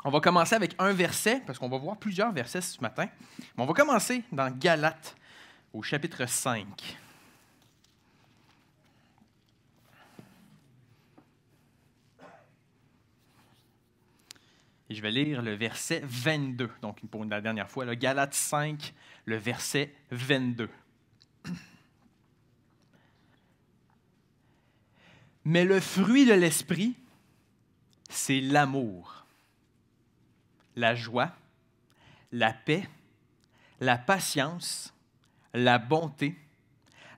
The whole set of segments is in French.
On va commencer avec un verset, parce qu'on va voir plusieurs versets ce matin. Mais on va commencer dans Galates, au chapitre 5. Et je vais lire le verset 22, donc pour la dernière fois, là, Galates 5, le verset 22. Mais le fruit de l'esprit, c'est l'amour, la joie, la paix, la patience, la bonté,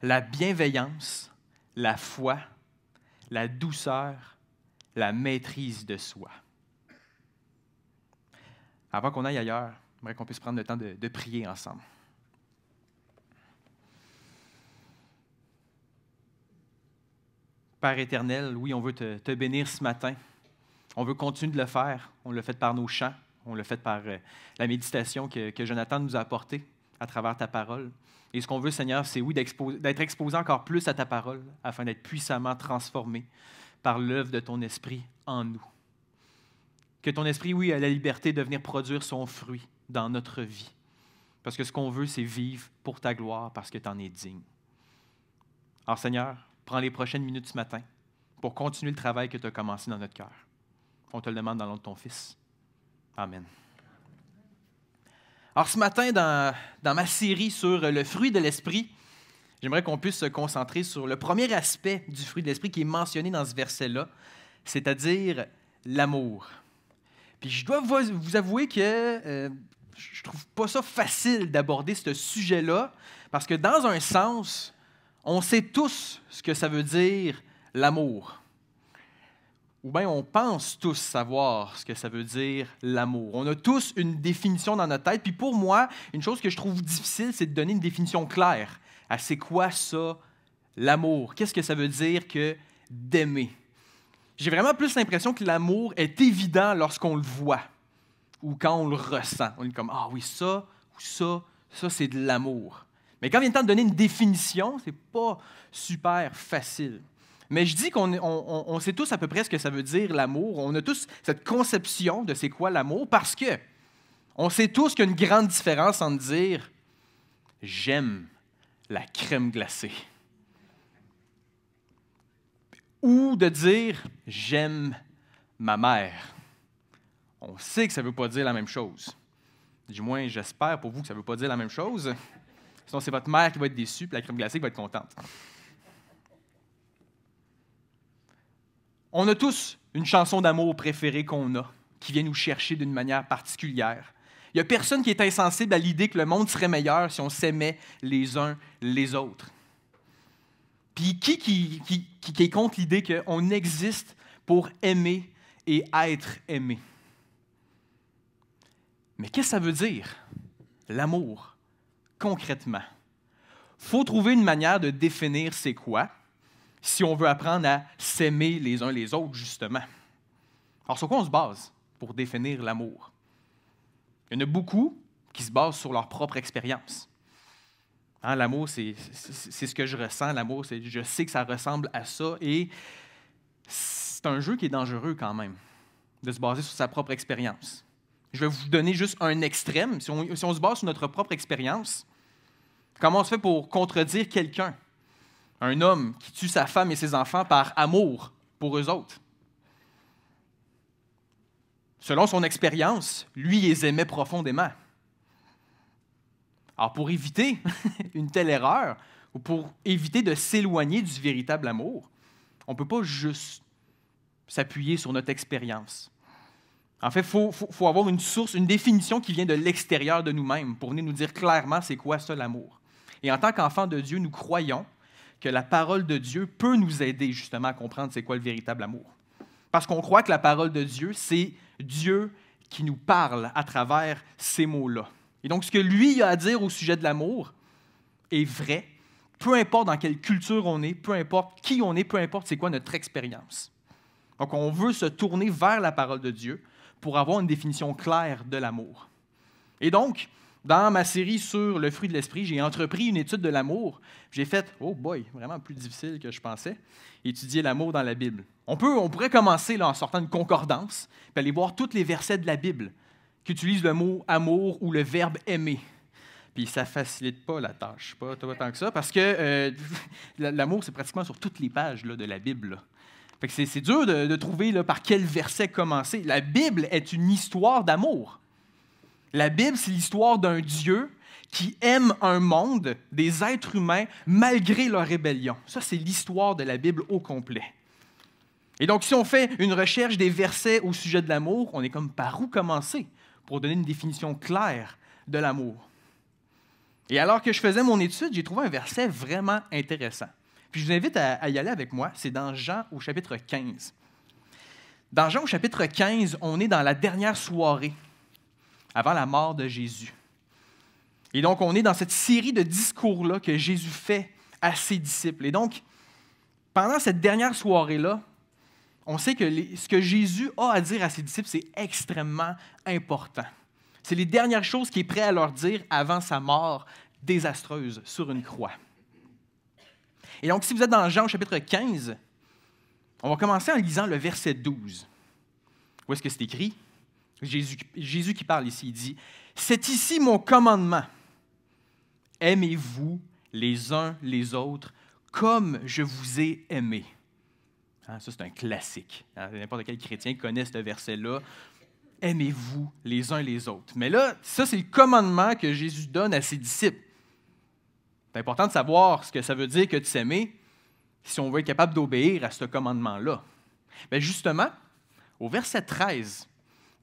la bienveillance, la foi, la douceur, la maîtrise de soi. Avant qu'on aille ailleurs, j'aimerais qu'on puisse prendre le temps de prier ensemble. Père éternel, oui, on veut te bénir ce matin. On veut continuer de le faire. On l'a fait par nos chants. On l'a fait par la méditation que Jonathan nous a apportée à travers ta parole. Et ce qu'on veut, Seigneur, c'est, oui, d'être exposé encore plus à ta parole afin d'être puissamment transformé par l'œuvre de ton esprit en nous. Que ton esprit, oui, ait la liberté de venir produire son fruit dans notre vie. Parce que ce qu'on veut, c'est vivre pour ta gloire parce que tu en es digne. Alors, Seigneur, prends les prochaines minutes ce matin pour continuer le travail que tu as commencé dans notre cœur. On te le demande dans le nom de ton Fils. Amen. Alors, ce matin, dans ma série sur le fruit de l'esprit, j'aimerais qu'on puisse se concentrer sur le premier aspect du fruit de l'esprit qui est mentionné dans ce verset-là, c'est-à-dire l'amour. Puis je dois vous avouer que je trouve pas ça facile d'aborder ce sujet-là, parce que dans un sens, on sait tous ce que ça veut dire l'amour. Ou bien on pense tous savoir ce que ça veut dire l'amour. On a tous une définition dans notre tête. Puis pour moi, une chose que je trouve difficile, c'est de donner une définition claire à c'est quoi ça, l'amour. Qu'est-ce que ça veut dire que d'aimer? J'ai vraiment plus l'impression que l'amour est évident lorsqu'on le voit ou quand on le ressent. On est comme « Ah oui, ça ou ça c'est de l'amour ». Mais quand vient le temps de donner une définition, c'est pas super facile. Mais je dis qu'on sait tous à peu près ce que ça veut dire l'amour. On a tous cette conception de c'est quoi l'amour parce que on sait tous qu'il y a une grande différence entre dire « j'aime la crème glacée » ou de dire « j'aime ma mère ». On sait que ça ne veut pas dire la même chose. Du moins, j'espère pour vous que ça ne veut pas dire la même chose. Sinon, c'est votre mère qui va être déçue, puis la crème glacée qui va être contente. On a tous une chanson d'amour préférée qu'on a, qui vient nous chercher d'une manière particulière. Il n'y a personne qui est insensible à l'idée que le monde serait meilleur si on s'aimait les uns les autres. Puis qui est contre l'idée qu'on existe pour aimer et être aimé? Mais qu'est-ce que ça veut dire, l'amour, concrètement? Il faut trouver une manière de définir c'est quoi si on veut apprendre à s'aimer les uns les autres, justement. Alors, sur quoi on se base pour définir l'amour? Il y en a beaucoup qui se basent sur leur propre expérience. Hein, l'amour, c'est ce que je ressens. L'amour, je sais que ça ressemble à ça. Et c'est un jeu qui est dangereux quand même, de se baser sur sa propre expérience. Je vais vous donner juste un extrême. Si on se base sur notre propre expérience, comment on se fait pour contredire quelqu'un? Un homme qui tue sa femme et ses enfants par amour pour eux autres. Selon son expérience, lui, il les aimait profondément. Alors, pour éviter une telle erreur, ou pour éviter de s'éloigner du véritable amour, on ne peut pas juste s'appuyer sur notre expérience. En fait, il faut avoir une source, une définition qui vient de l'extérieur de nous-mêmes pour venir nous dire clairement c'est quoi ça l'amour. Et en tant qu'enfants de Dieu, nous croyons que la parole de Dieu peut nous aider justement à comprendre c'est quoi le véritable amour. Parce qu'on croit que la parole de Dieu, c'est Dieu qui nous parle à travers ces mots-là. Et donc, ce que lui a à dire au sujet de l'amour est vrai, peu importe dans quelle culture on est, peu importe qui on est, peu importe c'est quoi notre expérience. Donc, on veut se tourner vers la parole de Dieu pour avoir une définition claire de l'amour. Et donc, Dans ma série sur le fruit de l'esprit, j'ai entrepris une étude de l'amour. J'ai fait, oh boy, vraiment plus difficile que je pensais, étudier l'amour dans la Bible. On pourrait commencer là, en sortant une concordance, puis aller voir tous les versets de la Bible qui utilisent le mot amour ou le verbe aimer. Puis ça ne facilite pas la tâche, pas tant que ça, parce que l'amour, c'est pratiquement sur toutes les pages là, de la Bible. Là. Fait que c'est dur de trouver là, par quel verset commencer. La Bible est une histoire d'amour. La Bible, c'est l'histoire d'un Dieu qui aime un monde, des êtres humains, malgré leur rébellion. Ça, c'est l'histoire de la Bible au complet. Et donc, si on fait une recherche des versets au sujet de l'amour, on est comme par où commencer pour donner une définition claire de l'amour. Et alors que je faisais mon étude, j'ai trouvé un verset vraiment intéressant. Puis je vous invite à y aller avec moi. C'est dans Jean au chapitre 15. Dans Jean au chapitre 15, on est dans la dernière soirée avant la mort de Jésus. Et donc, on est dans cette série de discours-là que Jésus fait à ses disciples. Et donc, pendant cette dernière soirée-là, on sait que ce que Jésus a à dire à ses disciples, c'est extrêmement important. C'est les dernières choses qu'il est prêt à leur dire avant sa mort désastreuse sur une croix. Et donc, si vous êtes dans Jean au chapitre 15, on va commencer en lisant le verset 12. Où est-ce que c'est écrit? Jésus qui parle ici, il dit « C'est ici mon commandement. Aimez-vous les uns les autres comme je vous ai aimés. » Ça, c'est un classique. N'importe quel chrétien connaît ce verset-là. « Aimez-vous les uns les autres. » Mais là, ça, c'est le commandement que Jésus donne à ses disciples. C'est important de savoir ce que ça veut dire que de s'aimer si on veut être capable d'obéir à ce commandement-là. Bien, justement, au verset 13,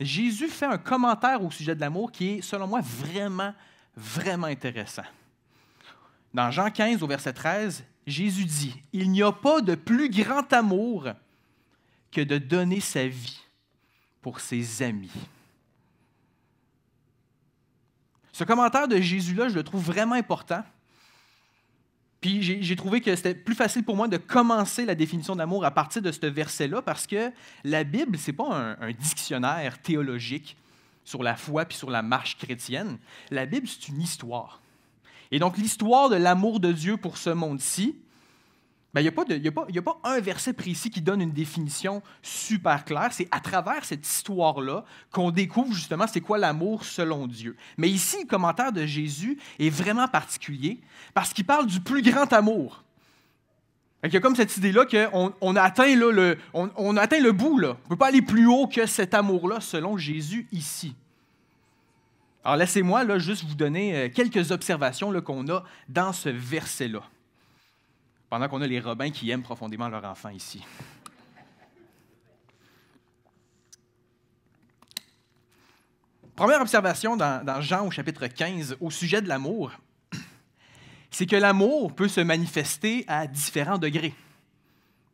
Jésus fait un commentaire au sujet de l'amour qui est, selon moi, vraiment, vraiment intéressant. Dans Jean 15, au verset 13, Jésus dit « Il n'y a pas de plus grand amour que de donner sa vie pour ses amis. » Ce commentaire de Jésus-là, je le trouve vraiment important. Puis j'ai trouvé que c'était plus facile pour moi de commencer la définition d'amour à partir de ce verset-là parce que la Bible, ce n'est pas un dictionnaire théologique sur la foi puis sur la marche chrétienne. La Bible, c'est une histoire. Et donc, l'histoire de l'amour de Dieu pour ce monde-ci, il n'y a pas un verset précis qui donne une définition super claire. C'est à travers cette histoire-là qu'on découvre justement c'est quoi l'amour selon Dieu. Mais ici, le commentaire de Jésus est vraiment particulier parce qu'il parle du plus grand amour. Il y a comme cette idée-là qu'on a atteint, là, on a atteint le bout. Là. On ne peut pas aller plus haut que cet amour-là selon Jésus ici. Alors laissez-moi là, juste vous donner quelques observations là, qu'on a dans ce verset-là. Pendant qu'on a les Robins qui aiment profondément leur enfant ici. Première observation dans Jean au chapitre 15 au sujet de l'amour, c'est que l'amour peut se manifester à différents degrés.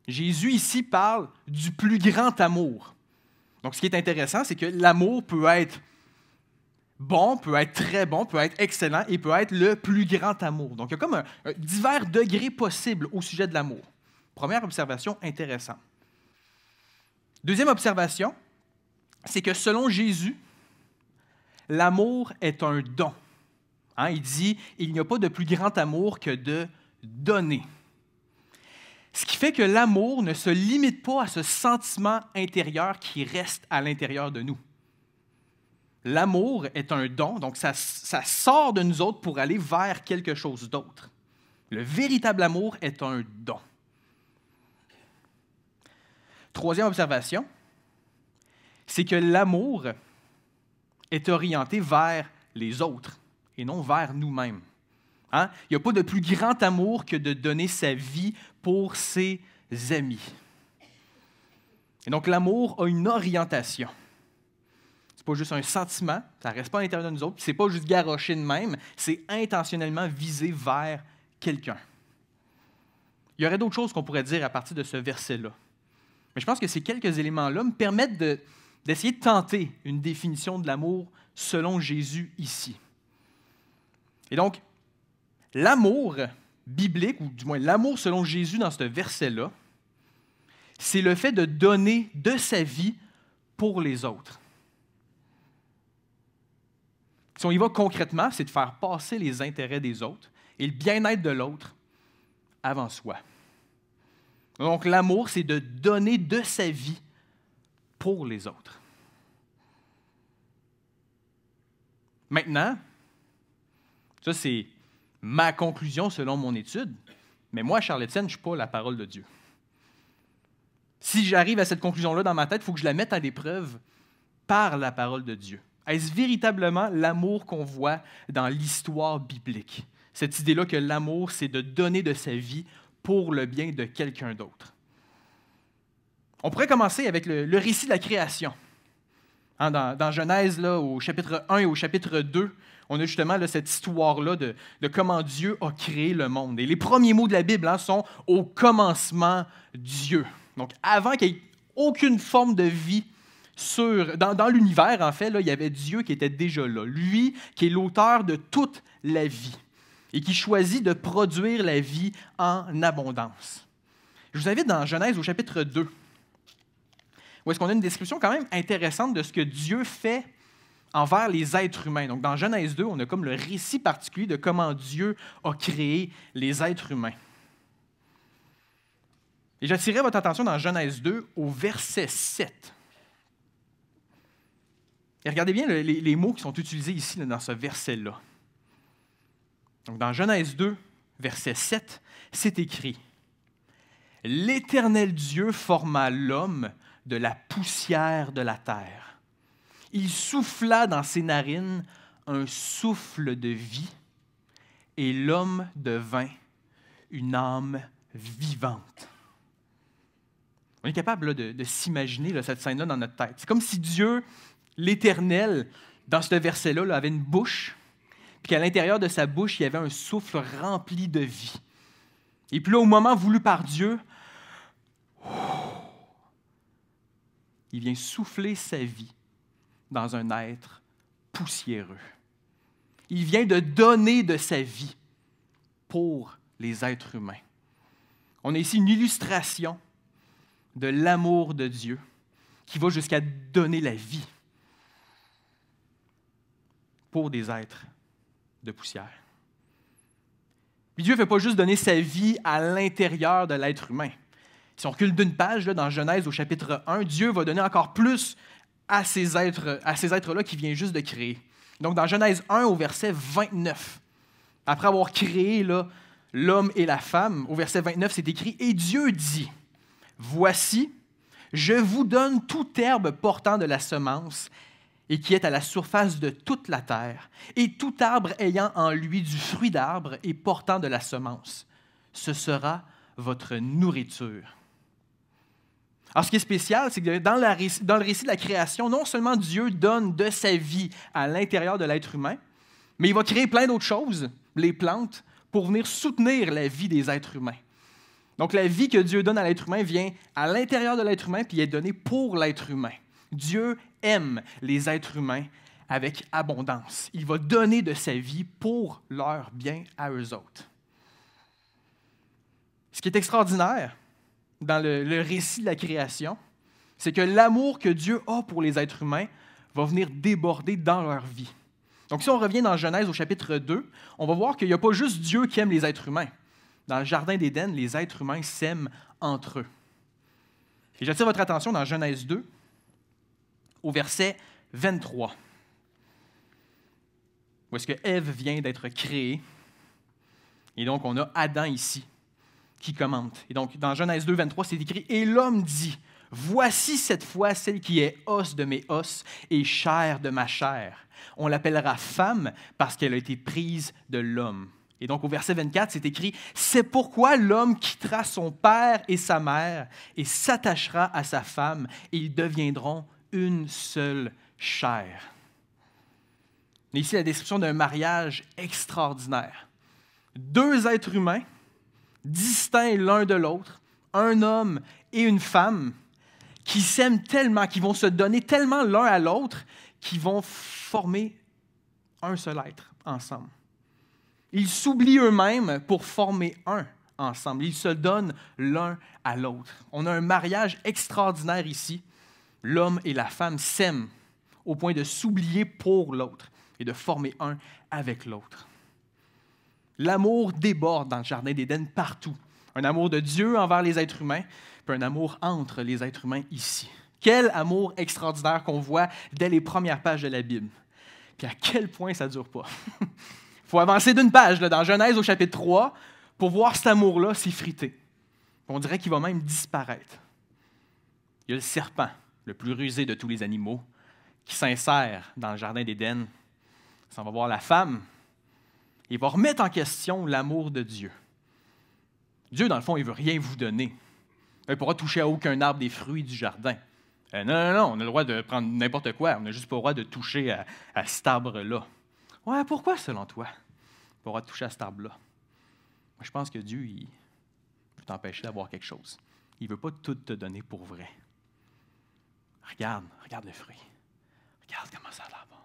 Jésus ici parle du plus grand amour. Donc ce qui est intéressant, c'est que l'amour peut être bon, peut être très bon, peut être excellent et peut être le plus grand amour. Donc, il y a comme un divers degrés possibles au sujet de l'amour. Première observation intéressante. Deuxième observation, c'est que selon Jésus, l'amour est un don. Il dit, il n'y a pas de plus grand amour que de donner. Ce qui fait que l'amour ne se limite pas à ce sentiment intérieur qui reste à l'intérieur de nous. L'amour est un don, donc ça sort de nous autres pour aller vers quelque chose d'autre. Le véritable amour est un don. Troisième observation, c'est que l'amour est orienté vers les autres et non vers nous-mêmes. Il n'y a pas de plus grand amour que de donner sa vie pour ses amis. Et donc l'amour a une orientation. Ce n'est pas juste un sentiment, ça ne reste pas à l'intérieur de nous autres, ce n'est pas juste garoché de même, c'est intentionnellement visé vers quelqu'un. Il y aurait d'autres choses qu'on pourrait dire à partir de ce verset-là. Mais je pense que ces quelques éléments-là me permettent d'essayer de tenter une définition de l'amour selon Jésus ici. Et donc, l'amour biblique, ou du moins l'amour selon Jésus dans ce verset-là, c'est le fait de donner de sa vie pour les autres. Si on y va concrètement, c'est de faire passer les intérêts des autres et le bien-être de l'autre avant soi. Donc l'amour, c'est de donner de sa vie pour les autres. Maintenant, ça c'est ma conclusion selon mon étude, mais moi, Charles Étienne, je ne suis pas la parole de Dieu. Si j'arrive à cette conclusion-là dans ma tête, il faut que je la mette à l'épreuve par la parole de Dieu. Est-ce véritablement l'amour qu'on voit dans l'histoire biblique? Cette idée-là que l'amour, c'est de donner de sa vie pour le bien de quelqu'un d'autre. On pourrait commencer avec le récit de la création. Hein, dans Genèse, là, au chapitre 1 et au chapitre 2, on a justement là, cette histoire-là de comment Dieu a créé le monde. Et les premiers mots de la Bible sont « au commencement Dieu ». Donc, avant qu'il n'y ait aucune forme de vie dans l'univers, en fait, là, il y avait Dieu qui était déjà là. Lui qui est l'auteur de toute la vie et qui choisit de produire la vie en abondance. Je vous invite dans Genèse au chapitre 2, où est-ce qu'on a une description quand même intéressante de ce que Dieu fait envers les êtres humains. Donc, dans Genèse 2, on a comme le récit particulier de comment Dieu a créé les êtres humains. Et j'attirerai votre attention dans Genèse 2 au verset 7. Et regardez bien les mots qui sont utilisés ici dans ce verset-là. Donc, dans Genèse 2, verset 7, c'est écrit « L'Éternel Dieu forma l'homme de la poussière de la terre. Il souffla dans ses narines un souffle de vie, et l'homme devint une âme vivante. » On est capable là, de s'imaginer là, cette scène-là dans notre tête. C'est comme si Dieu, l'Éternel, dans ce verset-là, là, avait une bouche, puis qu'à l'intérieur de sa bouche, il y avait un souffle rempli de vie. Et puis là, au moment voulu par Dieu, il vient souffler sa vie dans un être poussiéreux. Il vient de donner de sa vie pour les êtres humains. On a ici une illustration de l'amour de Dieu qui va jusqu'à donner la vie pour des êtres de poussière. Puis Dieu ne fait pas juste donner sa vie à l'intérieur de l'être humain. Si on recule d'une page, là, dans Genèse au chapitre 1, Dieu va donner encore plus à ces êtres-là qu'il vient juste de créer. Donc, dans Genèse 1 au verset 29, après avoir créé là, l'homme et la femme, au verset 29, c'est écrit « Et Dieu dit, voici, je vous donne toute herbe portant de la semence et qui est à la surface de toute la terre, et tout arbre ayant en lui du fruit d'arbre et portant de la semence. Ce sera votre nourriture. » Alors, ce qui est spécial, c'est que dans le récit de la création, non seulement Dieu donne de sa vie à l'intérieur de l'être humain, mais il va créer plein d'autres choses, les plantes, pour venir soutenir la vie des êtres humains. Donc, la vie que Dieu donne à l'être humain vient à l'intérieur de l'être humain, puis est donnée pour l'être humain. Dieu aime les êtres humains avec abondance. Il va donner de sa vie pour leur bien à eux autres. Ce qui est extraordinaire dans le récit de la création, c'est que l'amour que Dieu a pour les êtres humains va venir déborder dans leur vie. Donc, si on revient dans Genèse au chapitre 2, on va voir qu'il n'y a pas juste Dieu qui aime les êtres humains. Dans le Jardin d'Éden, les êtres humains s'aiment entre eux. Et j'attire votre attention dans Genèse 2, au verset 23, où est-ce que Ève vient d'être créée. Et donc, on a Adam ici qui commente. Et donc, dans Genèse 2, 23, c'est écrit « Et l'homme dit, voici cette fois celle qui est os de mes os et chair de ma chair. On l'appellera femme parce qu'elle a été prise de l'homme. » Et donc, au verset 24, c'est écrit « C'est pourquoi l'homme quittera son père et sa mère et s'attachera à sa femme, et ils deviendront une seule chair. » Mais ici, la description d'un mariage extraordinaire. Deux êtres humains, distincts l'un de l'autre, un homme et une femme, qui s'aiment tellement, qui vont se donner tellement l'un à l'autre, qu'ils vont former un seul être ensemble. Ils s'oublient eux-mêmes pour former un ensemble. Ils se donnent l'un à l'autre. On a un mariage extraordinaire ici. L'homme et la femme s'aiment au point de s'oublier pour l'autre. et de former un avec l'autre. L'amour déborde dans le jardin d'Éden partout. Un amour de Dieu envers les êtres humains, puis un amour entre les êtres humains ici. Quel amour extraordinaire qu'on voit dès les premières pages de la Bible. Puis à quel point ça ne dure pas. Il faut avancer d'une page là, dans Genèse au chapitre 3 pour voir cet amour-là s'effriter. On dirait qu'il va même disparaître. Il y a le serpent, le plus rusé de tous les animaux, qui s'insère dans le jardin d'Éden. Ça, on va voir la femme. Il va remettre en question l'amour de Dieu. Dieu, dans le fond, il ne veut rien vous donner. Il ne pourra toucher à aucun arbre des fruits du jardin. Non, on a le droit de prendre n'importe quoi. On n'a juste pas le droit de toucher à cet arbre-là. Ouais, pourquoi, selon toi, on n'a pas le droit de toucher à cet arbre-là? Moi, je pense que Dieu, il peut t'empêcher d'avoir quelque chose. Il ne veut pas tout te donner pour vrai. Regarde le fruit. Regarde comment ça a l'air bon.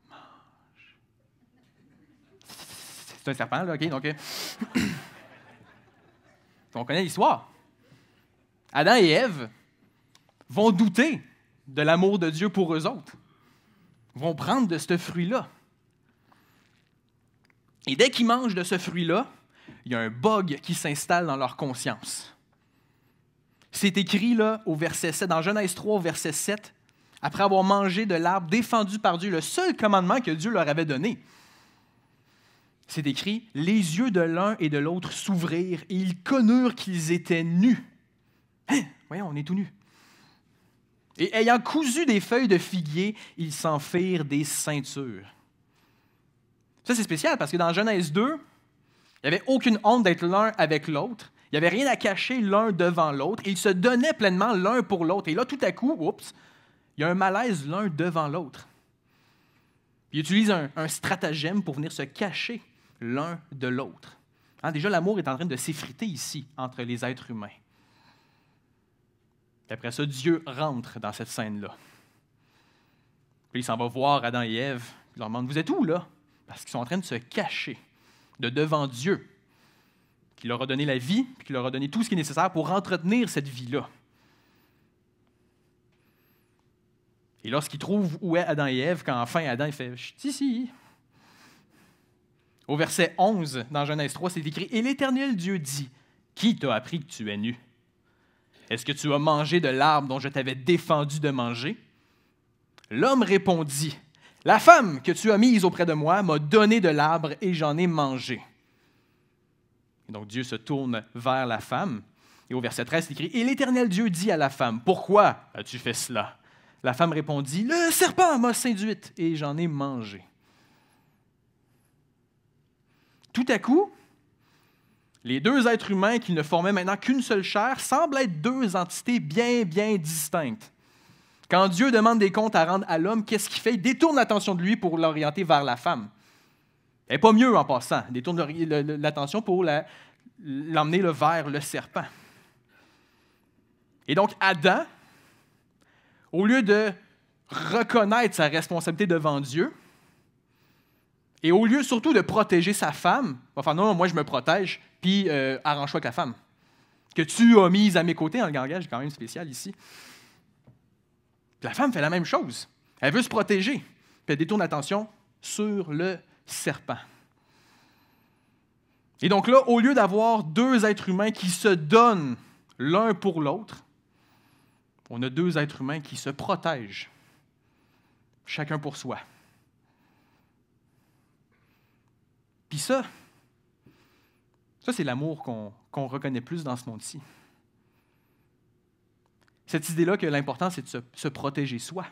Mange. C'est un serpent, là, OK? Donc, on connaît l'histoire. Adam et Ève vont douter de l'amour de Dieu pour eux autres. Ils vont prendre de ce fruit-là. Et dès qu'ils mangent de ce fruit-là, il y a un bug qui s'installe dans leur conscience. C'est écrit là, au verset 7, dans Genèse 3, au verset 7, après avoir mangé de l'arbre défendu par Dieu, le seul commandement que Dieu leur avait donné. C'est écrit, « Les yeux de l'un et de l'autre s'ouvrirent, et ils connurent qu'ils étaient nus. » Hein? Voyons, on est tout nus. « Et ayant cousu des feuilles de figuier, ils s'en firent des ceintures. » Ça, c'est spécial, parce que dans Genèse 2, il n'y avait aucune honte d'être l'un avec l'autre. Il n'y avait rien à cacher l'un devant l'autre, et ils se donnaient pleinement l'un pour l'autre. Et là, tout à coup, oups, il y a un malaise l'un devant l'autre. Il utilise un stratagème pour venir se cacher l'un de l'autre. Hein, déjà, l'amour est en train de s'effriter ici, entre les êtres humains. Et après ça, Dieu rentre dans cette scène-là. Puis il s'en va voir Adam et Ève. Il leur demande, « Vous êtes où, là? » Parce qu'ils sont en train de se cacher de devant Dieu, qui leur a donné la vie, puis qui leur a donné tout ce qui est nécessaire pour entretenir cette vie-là. Et lorsqu'ils trouvent où est Adam et Ève, quand enfin Adam il fait « Je suis ici », au verset 11, dans Genèse 3, c'est écrit « Et l'Éternel Dieu dit, qui t'a appris que tu es nu? Est-ce que tu as mangé de l'arbre dont je t'avais défendu de manger? » L'homme répondit, « La femme que tu as mise auprès de moi m'a donné de l'arbre et j'en ai mangé. » Et donc Dieu se tourne vers la femme. Et au verset 13, c'est écrit, « Et l'Éternel Dieu dit à la femme, « Pourquoi as-tu fait cela? » La femme répondit, « Le serpent m'a séduite et j'en ai mangé. » Tout à coup, les deux êtres humains qui ne formaient maintenant qu'une seule chair semblent être deux entités bien, bien distinctes. Quand Dieu demande des comptes à rendre à l'homme, qu'est-ce qu'il fait? Il détourne l'attention de lui pour l'orienter vers la femme. Elle n'est pas mieux en passant. Il détourne l'attention pour l'emmener vers le serpent. Et donc, Adam, au lieu de reconnaître sa responsabilité devant Dieu, et au lieu surtout de protéger sa femme, il va faire non, moi je me protège, puis arrange-toi avec la femme. Que tu as mise à mes côtés, en langage quand même spécial ici. Puis la femme fait la même chose. Elle veut se protéger, puis elle détourne l'attention sur le serpent. Et donc là, au lieu d'avoir deux êtres humains qui se donnent l'un pour l'autre, on a deux êtres humains qui se protègent, chacun pour soi. Puis ça c'est l'amour qu'on reconnaît plus dans ce monde-ci. Cette idée-là que l'important, c'est de se protéger soi.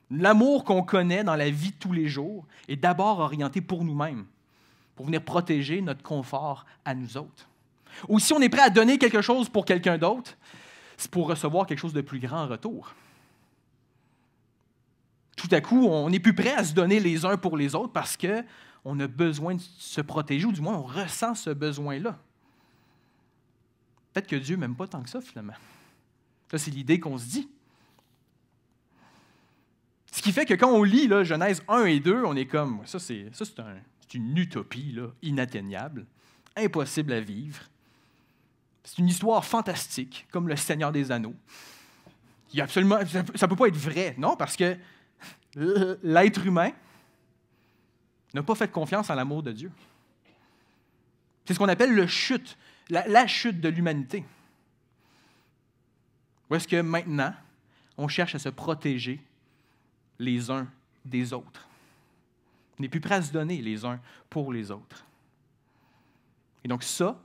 L'amour qu'on connaît dans la vie de tous les jours est d'abord orienté pour nous-mêmes, pour venir protéger notre confort à nous autres. Ou si on est prêt à donner quelque chose pour quelqu'un d'autre, c'est pour recevoir quelque chose de plus grand en retour. Tout à coup, on n'est plus prêt à se donner les uns pour les autres parce qu'on a besoin de se protéger, ou du moins on ressent ce besoin-là. Peut-être que Dieu n'aime pas tant que ça, finalement. Ça, c'est l'idée qu'on se dit. Ce qui fait que quand on lit là, Genèse 1 et 2, on est comme, c'est une utopie là, inatteignable, impossible à vivre. C'est une histoire fantastique, comme le Seigneur des Anneaux. Ça ne peut pas être vrai, non, parce que l'être humain n'a pas fait confiance en l'amour de Dieu. C'est ce qu'on appelle la chute de l'humanité. Où est-ce que maintenant, on cherche à se protéger les uns des autres. On n'est plus prêts à se donner les uns pour les autres. Et donc ça,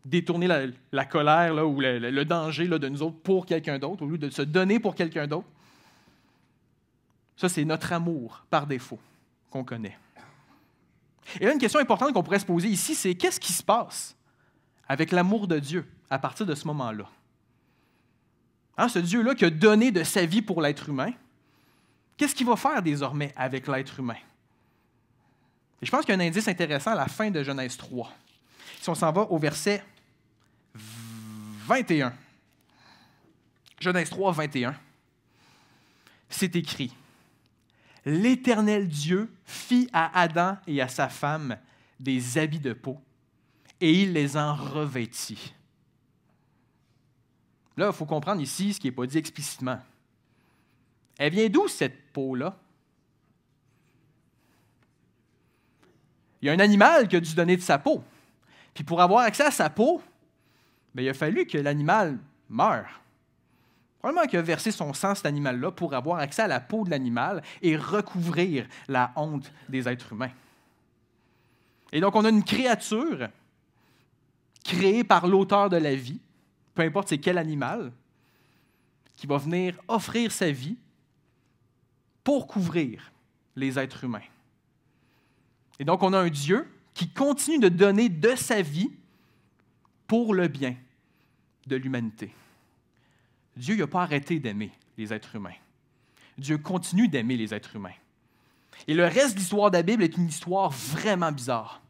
détourner la colère là, ou le danger là, de nous autres pour quelqu'un d'autre, au lieu de se donner pour quelqu'un d'autre, ça, c'est notre amour par défaut qu'on connaît. Et là, une question importante qu'on pourrait se poser ici, c'est qu'est-ce qui se passe avec l'amour de Dieu à partir de ce moment-là? Hein, ce Dieu-là qui a donné de sa vie pour l'être humain, qu'est-ce qu'il va faire désormais avec l'être humain? Et je pense qu'il y a un indice intéressant à la fin de Genèse 3. Si on s'en va au verset 21. Genèse 3, 21. C'est écrit: « L'Éternel Dieu fit à Adam et à sa femme des habits de peau, et il les en revêtit. » Là, il faut comprendre ici ce qui n'est pas dit explicitement. Elle vient d'où, cette peau-là? Il y a un animal qui a dû donner de sa peau. Puis pour avoir accès à sa peau, bien, il a fallu que l'animal meure. Probablement qu'il a versé son sang, cet animal-là, pour avoir accès à la peau de l'animal et recouvrir la honte des êtres humains. Et donc, on a une créature créée par l'auteur de la vie, peu importe c'est quel animal, qui va venir offrir sa vie pour couvrir les êtres humains. Et donc, on a un Dieu qui continue de donner de sa vie pour le bien de l'humanité. Dieu n'a pas arrêté d'aimer les êtres humains. Dieu continue d'aimer les êtres humains. Et le reste de l'histoire de la Bible est une histoire vraiment bizarre.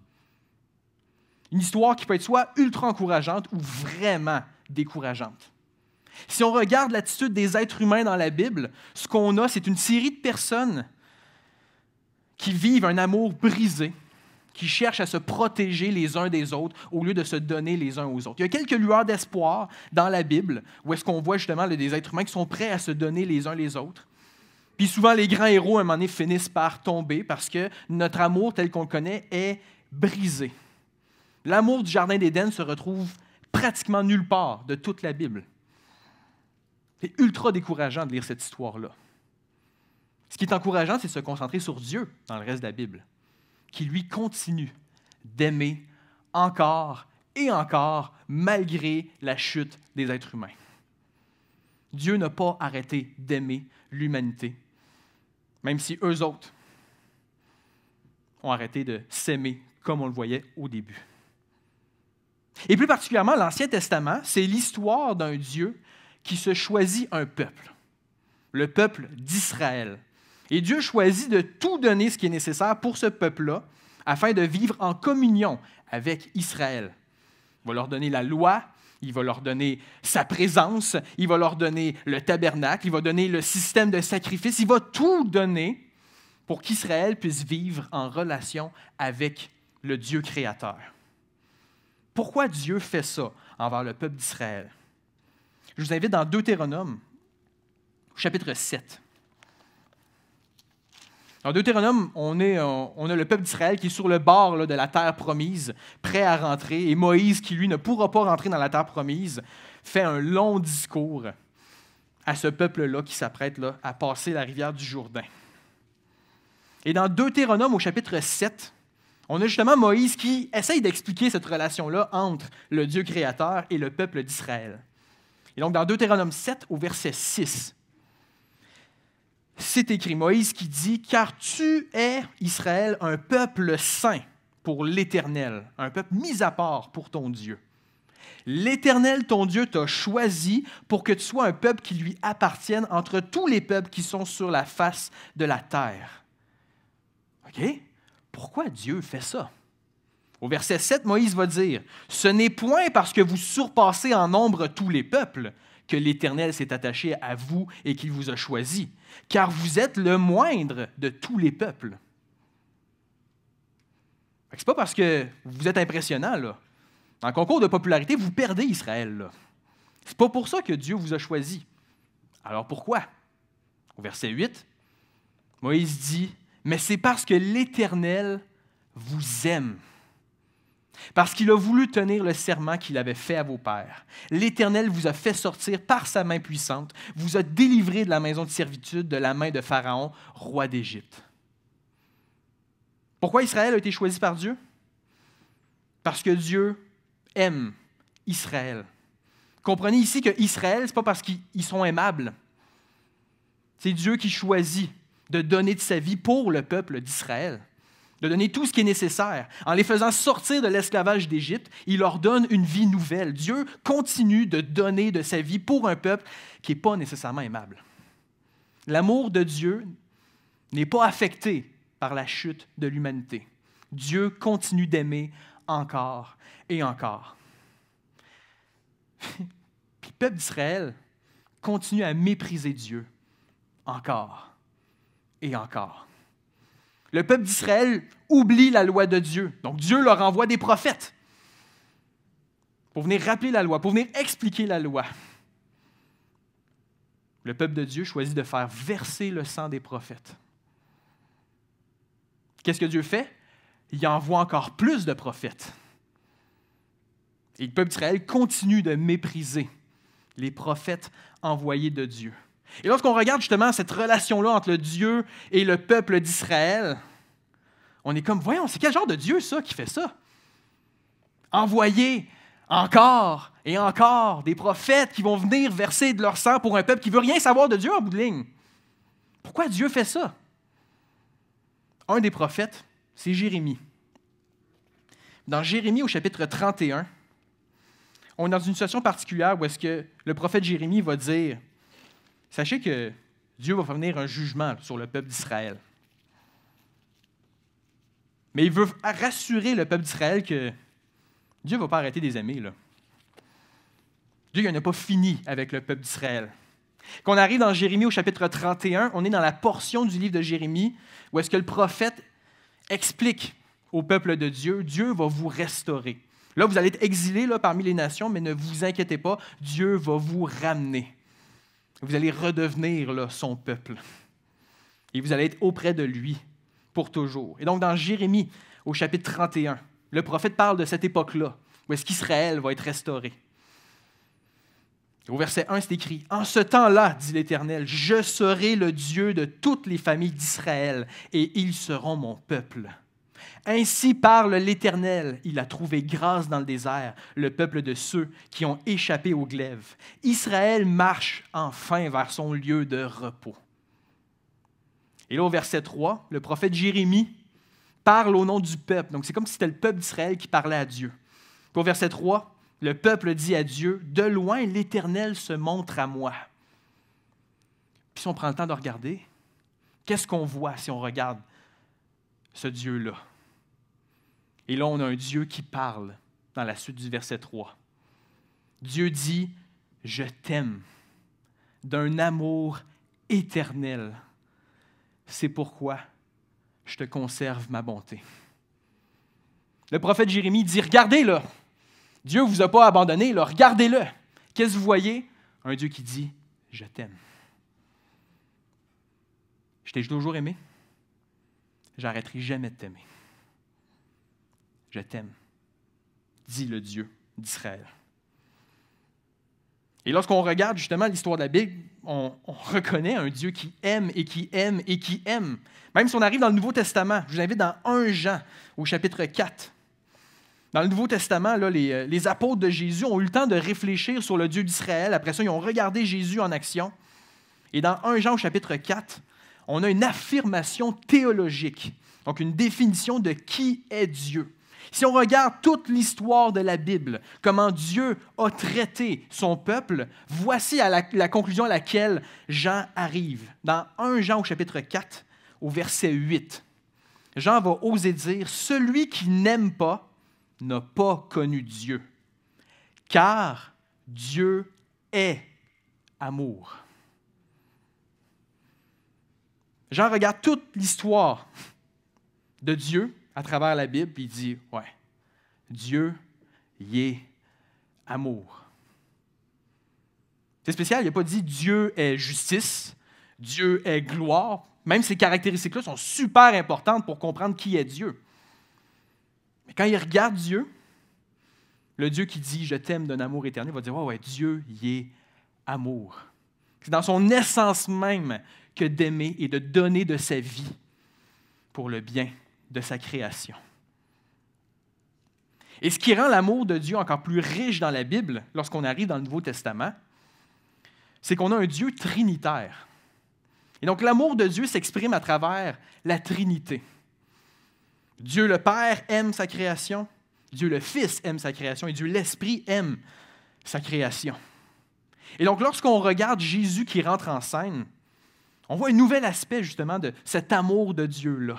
Une histoire qui peut être soit ultra encourageante ou vraiment décourageante. Si on regarde l'attitude des êtres humains dans la Bible, ce qu'on a, c'est une série de personnes qui vivent un amour brisé, qui cherchent à se protéger les uns des autres au lieu de se donner les uns aux autres. Il y a quelques lueurs d'espoir dans la Bible où est-ce qu'on voit justement des êtres humains qui sont prêts à se donner les uns les autres. Puis souvent, les grands héros, à un moment donné, finissent par tomber parce que notre amour tel qu'on le connaît est brisé. L'amour du Jardin d'Éden se retrouve pratiquement nulle part de toute la Bible. C'est ultra décourageant de lire cette histoire-là. Ce qui est encourageant, c'est de se concentrer sur Dieu dans le reste de la Bible, qui lui continue d'aimer encore et encore, malgré la chute des êtres humains. Dieu n'a pas arrêté d'aimer l'humanité, même si eux autres ont arrêté de s'aimer comme on le voyait au début. Et plus particulièrement, l'Ancien Testament, c'est l'histoire d'un Dieu qui se choisit un peuple, le peuple d'Israël. Et Dieu choisit de tout donner ce qui est nécessaire pour ce peuple-là, afin de vivre en communion avec Israël. Il va leur donner la loi, il va leur donner sa présence, il va leur donner le tabernacle, il va donner le système de sacrifice, il va tout donner pour qu'Israël puisse vivre en relation avec le Dieu créateur. Pourquoi Dieu fait ça envers le peuple d'Israël? Je vous invite dans Deutéronome, chapitre 7. Dans Deutéronome, on a le peuple d'Israël qui est sur le bord là, de la terre promise, prêt à rentrer, et Moïse, qui lui ne pourra pas rentrer dans la terre promise, fait un long discours à ce peuple-là qui s'apprête là, à passer la rivière du Jourdain. Et dans Deutéronome, au chapitre 7, on a justement Moïse qui essaye d'expliquer cette relation-là entre le Dieu créateur et le peuple d'Israël. Et donc, dans Deutéronome 7, au verset 6, c'est écrit, Moïse qui dit « Car tu es, Israël, un peuple saint pour l'Éternel, un peuple mis à part pour ton Dieu. L'Éternel, ton Dieu, t'a choisi pour que tu sois un peuple qui lui appartienne entre tous les peuples qui sont sur la face de la terre. » OK? Pourquoi Dieu fait ça? Au verset 7, Moïse va dire « Ce n'est point parce que vous surpassez en nombre tous les peuples que l'Éternel s'est attaché à vous et qu'il vous a choisi, car vous êtes le moindre de tous les peuples. » Ce n'est pas parce que vous êtes impressionnant, là. Dans le concours de popularité, vous perdez Israël. Ce n'est pas pour ça que Dieu vous a choisi. Alors pourquoi? Au verset 8, Moïse dit, « Mais c'est parce que l'Éternel vous aime, parce qu'il a voulu tenir le serment qu'il avait fait à vos pères. L'Éternel vous a fait sortir par sa main puissante, vous a délivré de la maison de servitude, de la main de Pharaon, roi d'Égypte. » Pourquoi Israël a été choisi par Dieu? Parce que Dieu aime Israël. Comprenez ici que Israël, ce n'est pas parce qu'ils sont aimables. C'est Dieu qui choisit de donner de sa vie pour le peuple d'Israël, de donner tout ce qui est nécessaire. En les faisant sortir de l'esclavage d'Égypte, il leur donne une vie nouvelle. Dieu continue de donner de sa vie pour un peuple qui n'est pas nécessairement aimable. L'amour de Dieu n'est pas affecté par la chute de l'humanité. Dieu continue d'aimer encore et encore. Puis le peuple d'Israël continue à mépriser Dieu encore et encore. Le peuple d'Israël oublie la loi de Dieu. Donc Dieu leur envoie des prophètes pour venir rappeler la loi, pour venir expliquer la loi. Le peuple de Dieu choisit de faire verser le sang des prophètes. Qu'est-ce que Dieu fait? Il envoie encore plus de prophètes. Et le peuple d'Israël continue de mépriser les prophètes envoyés de Dieu. Et lorsqu'on regarde justement cette relation-là entre le Dieu et le peuple d'Israël, on est comme, voyons, c'est quel genre de Dieu ça qui fait ça? Envoyer encore et encore des prophètes qui vont venir verser de leur sang pour un peuple qui ne veut rien savoir de Dieu en bout de ligne. Pourquoi Dieu fait ça? Un des prophètes, c'est Jérémie. Dans Jérémie, au chapitre 31, on est dans une situation particulière où est-ce que le prophète Jérémie va dire « Sachez que Dieu va faire venir un jugement sur le peuple d'Israël. » Mais il veut rassurer le peuple d'Israël que Dieu ne va pas arrêter de les aimer, là. Dieu n'a pas fini avec le peuple d'Israël. Quand on arrive dans Jérémie au chapitre 31, on est dans la portion du livre de Jérémie où est-ce que le prophète explique au peuple de Dieu, Dieu va vous restaurer. Là, vous allez être exilés là, parmi les nations, mais ne vous inquiétez pas, Dieu va vous ramener. Vous allez redevenir là, son peuple. Et vous allez être auprès de lui pour toujours. Et donc, dans Jérémie, au chapitre 31, le prophète parle de cette époque-là, où est-ce qu'Israël va être restauré. Au verset 1, c'est écrit « En ce temps-là, dit l'Éternel, je serai le Dieu de toutes les familles d'Israël, et ils seront mon peuple. Ainsi parle l'Éternel, il a trouvé grâce dans le désert, le peuple de ceux qui ont échappé au glaive. Israël marche enfin vers son lieu de repos. » Et là, au verset 3, le prophète Jérémie parle au nom du peuple. Donc, c'est comme si c'était le peuple d'Israël qui parlait à Dieu. Puis au verset 3, le peuple dit à Dieu, « De loin, l'Éternel se montre à moi. » Puis si on prend le temps de regarder, qu'est-ce qu'on voit si on regarde ce Dieu-là? Et là, on a un Dieu qui parle dans la suite du verset 3. Dieu dit, « Je t'aime d'un amour éternel. C'est pourquoi je te conserve ma bonté. » Le prophète Jérémie dit, « Regardez là, Dieu ne vous a pas abandonné, là, regardez-le. » Qu'est-ce que vous voyez? Un Dieu qui dit, « Je t'aime. » Je t'ai toujours aimé. J'arrêterai jamais de t'aimer. Je t'aime, dit le Dieu d'Israël. Et lorsqu'on regarde justement l'histoire de la Bible, on reconnaît un Dieu qui aime et qui aime et qui aime. Même si on arrive dans le Nouveau Testament, je vous invite dans 1 Jean, au chapitre 4. Dans le Nouveau Testament, là, les apôtres de Jésus ont eu le temps de réfléchir sur le Dieu d'Israël. Après ça, ils ont regardé Jésus en action. Et dans 1 Jean, au chapitre 4, on a une affirmation théologique, donc une définition de qui est Dieu. Si on regarde toute l'histoire de la Bible, comment Dieu a traité son peuple, voici la conclusion à laquelle Jean arrive. Dans 1 Jean au chapitre 4, au verset 8, Jean va oser dire « Celui qui n'aime pas n'a pas connu Dieu, car Dieu est amour. » Jean regarde toute l'histoire de Dieu à travers la Bible, puis il dit, « Ouais, Dieu, il est amour. » C'est spécial, il n'a pas dit « Dieu est justice »,« Dieu est gloire ». Même ces caractéristiques-là sont super importantes pour comprendre qui est Dieu. Mais quand il regarde Dieu, le Dieu qui dit « Je t'aime d'un amour éternel », il va dire « Ouais, Dieu, il est amour. » C'est dans son essence même que d'aimer et de donner de sa vie pour le bien de sa création. Et ce qui rend l'amour de Dieu encore plus riche dans la Bible, lorsqu'on arrive dans le Nouveau Testament, c'est qu'on a un Dieu trinitaire. Et donc, l'amour de Dieu s'exprime à travers la Trinité. Dieu le Père aime sa création, Dieu le Fils aime sa création et Dieu l'Esprit aime sa création. Et donc, lorsqu'on regarde Jésus qui rentre en scène, on voit un nouvel aspect justement de cet amour de Dieu-là.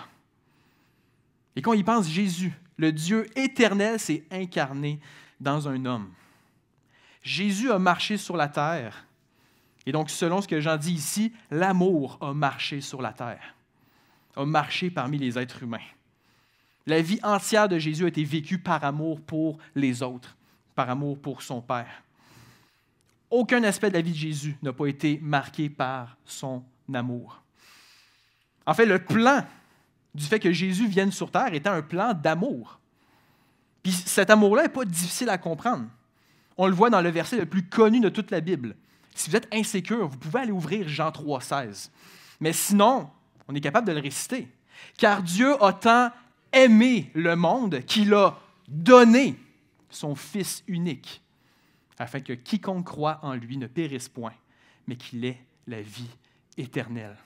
Et quand on y pense, Jésus, le Dieu éternel, s'est incarné dans un homme. Jésus a marché sur la terre. Et donc, selon ce que Jean dit ici, l'amour a marché sur la terre, a marché parmi les êtres humains. La vie entière de Jésus a été vécue par amour pour les autres, par amour pour son Père. Aucun aspect de la vie de Jésus n'a pas été marqué par son amour. En fait, le plan du fait que Jésus vienne sur terre était un plan d'amour. Puis cet amour-là n'est pas difficile à comprendre. On le voit dans le verset le plus connu de toute la Bible. Si vous êtes insécure, vous pouvez aller ouvrir Jean 3,16. Mais sinon, on est capable de le réciter. Car Dieu a tant aimé le monde qu'il a donné son Fils unique, afin que quiconque croit en lui ne périsse point, mais qu'il ait la vie éternelle.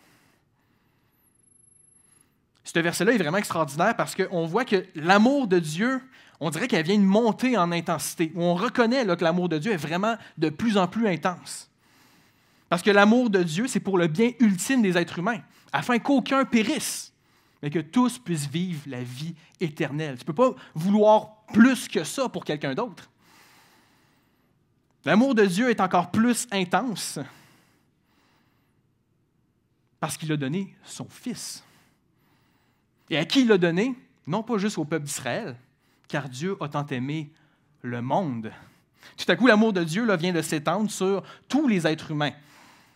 Ce verset-là est vraiment extraordinaire parce qu'on voit que l'amour de Dieu, on dirait qu'elle vient de monter en intensité. On reconnaît là, que l'amour de Dieu est vraiment de plus en plus intense. Parce que l'amour de Dieu, c'est pour le bien ultime des êtres humains, afin qu'aucun périsse, mais que tous puissent vivre la vie éternelle. Tu ne peux pas vouloir plus que ça pour quelqu'un d'autre. L'amour de Dieu est encore plus intense parce qu'il a donné son Fils. Et à qui il l'a donné? Non pas juste au peuple d'Israël, car Dieu a tant aimé le monde. Tout à coup, l'amour de Dieu là, vient de s'étendre sur tous les êtres humains.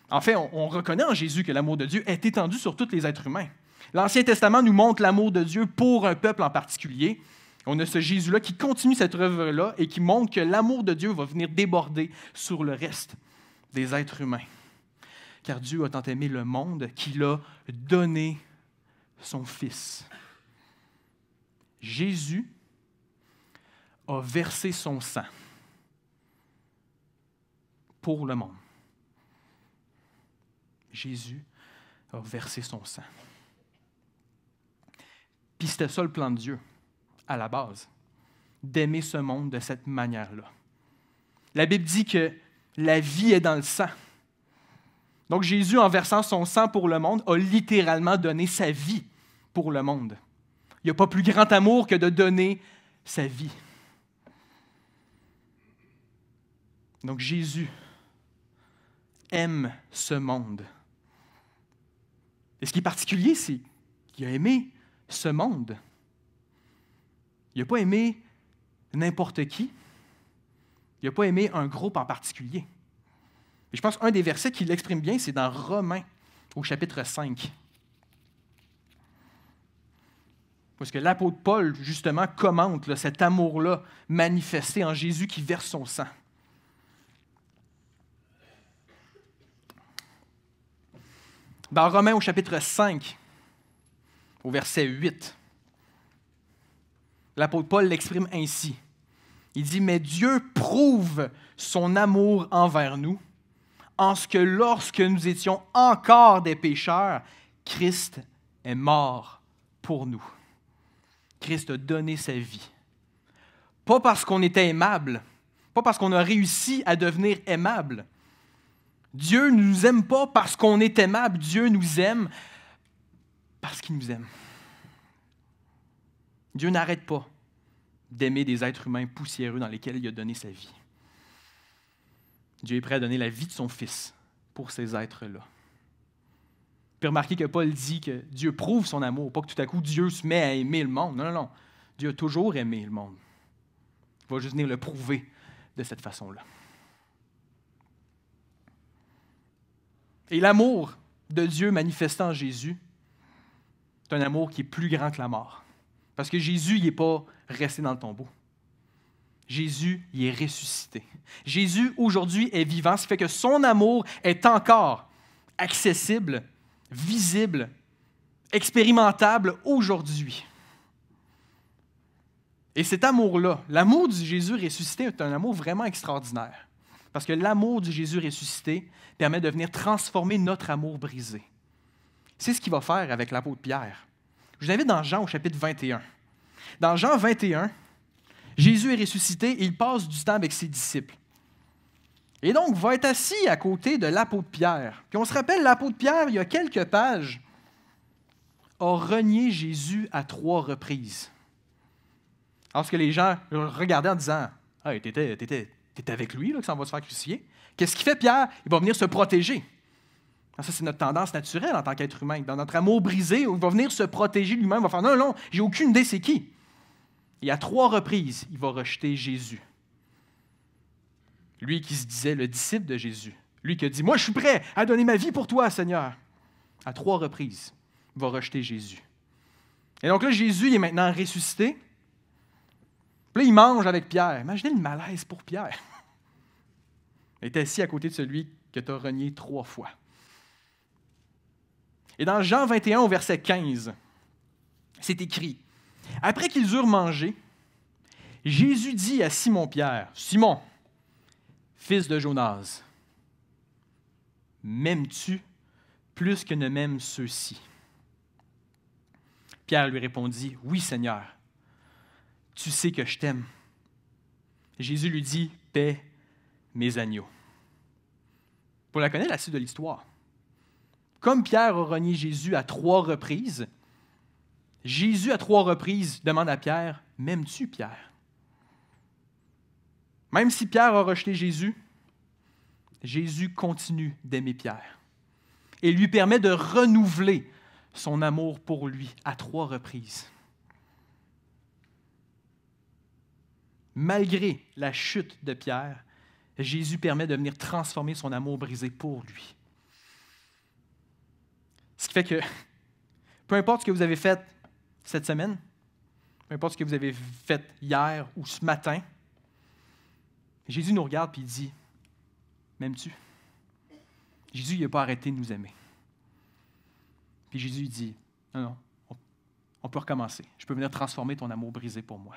En fait, on reconnaît en Jésus que l'amour de Dieu est étendu sur tous les êtres humains. L'Ancien Testament nous montre l'amour de Dieu pour un peuple en particulier. On a ce Jésus-là qui continue cette œuvre-là et qui montre que l'amour de Dieu va venir déborder sur le reste des êtres humains. Car Dieu a tant aimé le monde qu'il a donné son Fils. Jésus a versé son sang pour le monde. Jésus a versé son sang. Puis c'était ça le plan de Dieu, à la base, d'aimer ce monde de cette manière-là. La Bible dit que la vie est dans le sang. Donc Jésus, en versant son sang pour le monde, a littéralement donné sa vie pour le monde. Il n'y a pas plus grand amour que de donner sa vie. Donc Jésus aime ce monde. Et ce qui est particulier, c'est qu'il a aimé ce monde. Il n'a pas aimé n'importe qui. Il n'a pas aimé un groupe en particulier. Et je pense qu'un des versets qui l'exprime bien, c'est dans Romains, au chapitre 5. Parce que l'apôtre Paul, justement, commente là, cet amour-là manifesté en Jésus qui verse son sang. Dans Romains, au chapitre 5, au verset 8, l'apôtre Paul l'exprime ainsi. Il dit « Mais Dieu prouve son amour envers nous, en ce que lorsque nous étions encore des pécheurs, Christ est mort pour nous. » Christ a donné sa vie. Pas parce qu'on était aimable, pas parce qu'on a réussi à devenir aimable. Dieu ne nous aime pas parce qu'on est aimable. Dieu nous aime parce qu'il nous aime. Dieu n'arrête pas d'aimer des êtres humains poussiéreux dans lesquels il a donné sa vie. Dieu est prêt à donner la vie de son Fils pour ces êtres-là. Puis remarquez que Paul dit que Dieu prouve son amour, pas que tout à coup Dieu se met à aimer le monde. Non, non, non. Dieu a toujours aimé le monde. Il va juste venir le prouver de cette façon-là. Et l'amour de Dieu manifesté en Jésus c'est un amour qui est plus grand que la mort. Parce que Jésus, il n'est pas resté dans le tombeau. Jésus, il est ressuscité. Jésus, aujourd'hui, est vivant, ce qui fait que son amour est encore accessible, visible, expérimentable aujourd'hui. Et cet amour-là, l'amour du Jésus ressuscité est un amour vraiment extraordinaire. Parce que l'amour du Jésus ressuscité permet de venir transformer notre amour brisé. C'est ce qu'il va faire avec l'apôtre Pierre. Je vous invite dans Jean au chapitre 21. Dans Jean 21, Jésus est ressuscité et il passe du temps avec ses disciples. Et donc, va être assis à côté de l'apôtre Pierre. Puis on se rappelle, l'apôtre Pierre, il y a quelques pages, a renié Jésus à 3 reprises. Alors que les gens le regardaient en disant « Hey, t'étais avec lui, là, que ça va se faire crucifier. » Qu'est-ce qu'il fait, Pierre? Il va venir se protéger. Ça, c'est notre tendance naturelle en tant qu'être humain. Dans notre amour brisé, il va venir se protéger lui-même. Il va faire « Non, non, j'ai aucune idée c'est qui. » Et à 3 reprises, il va rejeter Jésus. Lui qui se disait le disciple de Jésus. Lui qui a dit « Moi, je suis prêt à donner ma vie pour toi, Seigneur. » À 3 reprises, il va rejeter Jésus. Et donc là, Jésus il est maintenant ressuscité. Puis là, il mange avec Pierre. Imaginez le malaise pour Pierre. Il est assis à côté de celui que tu as renié 3 fois. Et dans Jean 21, au verset 15, c'est écrit « Après qu'ils eurent mangé, Jésus dit à Simon-Pierre, « Simon, fils de Jonas, m'aimes-tu plus que ne m'aiment ceux-ci? » Pierre lui répondit, « Oui, Seigneur, tu sais que je t'aime. » Jésus lui dit, « Paie mes agneaux. » Pour la connaître, la suite de l'histoire. Comme Pierre a renié Jésus à 3 reprises, Jésus à 3 reprises demande à Pierre, « M'aimes-tu, Pierre? » Même si Pierre a rejeté Jésus, Jésus continue d'aimer Pierre et lui permet de renouveler son amour pour lui à 3 reprises. Malgré la chute de Pierre, Jésus permet de venir transformer son amour brisé pour lui. Ce qui fait que, peu importe ce que vous avez fait cette semaine, peu importe ce que vous avez fait hier ou ce matin, Jésus nous regarde et il dit, « M'aimes-tu? » Jésus n'a pas arrêté de nous aimer. Puis Jésus dit, « Non, on peut recommencer. Je peux venir transformer ton amour brisé pour moi. »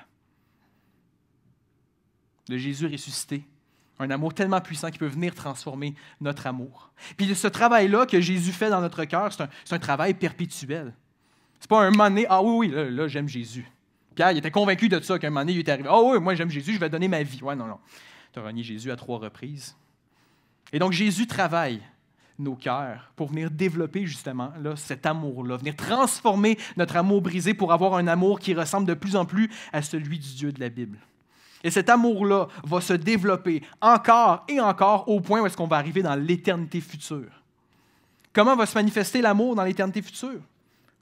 Le Jésus ressuscité, un amour tellement puissant qui peut venir transformer notre amour. Puis ce travail-là que Jésus fait dans notre cœur, c'est un travail perpétuel. C'est pas un moment donné, « Ah oui, là j'aime Jésus. » Pierre, il était convaincu de ça, qu'un moment donné, il était arrivé, « Ah oui, moi j'aime Jésus, je vais donner ma vie. » Ouais, non. Tu as renié Jésus à 3 reprises. Et donc Jésus travaille nos cœurs pour venir développer justement là, cet amour-là, venir transformer notre amour brisé pour avoir un amour qui ressemble de plus en plus à celui du Dieu de la Bible. Et cet amour-là va se développer encore et encore au point où est-ce qu'on va arriver dans l'éternité future. Comment va se manifester l'amour dans l'éternité future?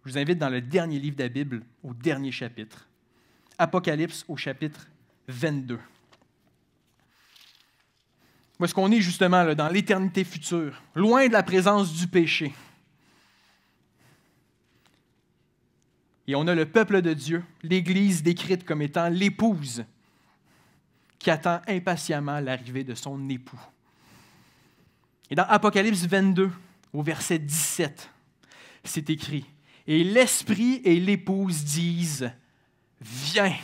Je vous invite dans le dernier livre de la Bible, au dernier chapitre. Apocalypse au chapitre 22. Où est-ce qu'on est justement là, dans l'éternité future, loin de la présence du péché. Et on a le peuple de Dieu, l'Église décrite comme étant l'épouse qui attend impatiemment l'arrivée de son époux. Et dans Apocalypse 22, au verset 17, c'est écrit, « Et l'Esprit et l'épouse disent, « Viens. »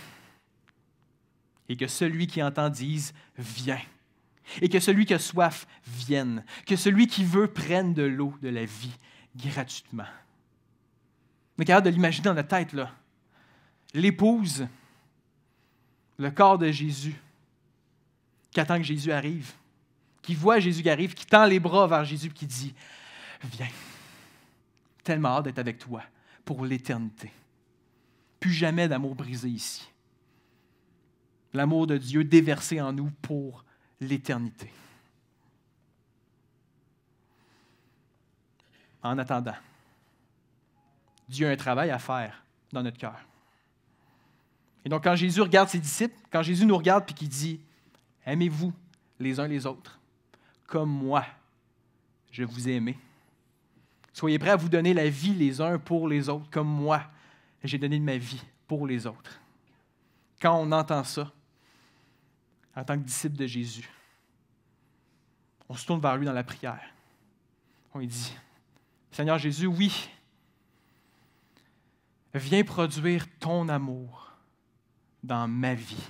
Et que celui qui entend dise, « Viens. » Et que celui qui a soif vienne, que celui qui veut prenne de l'eau de la vie gratuitement. On est capable de l'imaginer dans notre tête, là. L'épouse, le corps de Jésus, qui attend que Jésus arrive, qui voit Jésus qui arrive, qui tend les bras vers Jésus et qui dit « Viens, tellement hâte d'être avec toi pour l'éternité. » Plus jamais d'amour brisé ici. L'amour de Dieu déversé en nous pour l'éternité. En attendant, Dieu a un travail à faire dans notre cœur. Et donc, quand Jésus regarde ses disciples, quand Jésus nous regarde et qu'il dit « Aimez-vous les uns les autres, comme moi, je vous ai aimé. » Soyez prêts à vous donner la vie les uns pour les autres, comme moi, j'ai donné de ma vie pour les autres. Quand on entend ça, en tant que disciple de Jésus, on se tourne vers lui dans la prière. On lui dit, Seigneur Jésus, oui, viens produire ton amour dans ma vie.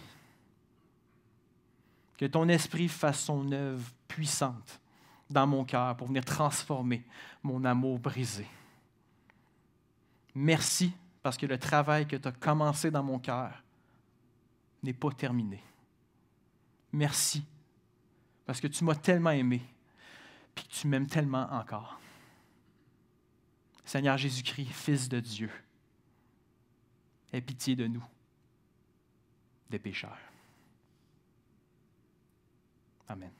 Que ton esprit fasse son œuvre puissante dans mon cœur pour venir transformer mon amour brisé. Merci parce que le travail que tu as commencé dans mon cœur n'est pas terminé. Merci parce que tu m'as tellement aimé et que tu m'aimes tellement encore. Seigneur Jésus-Christ, Fils de Dieu, aie pitié de nous, des pécheurs. Amen.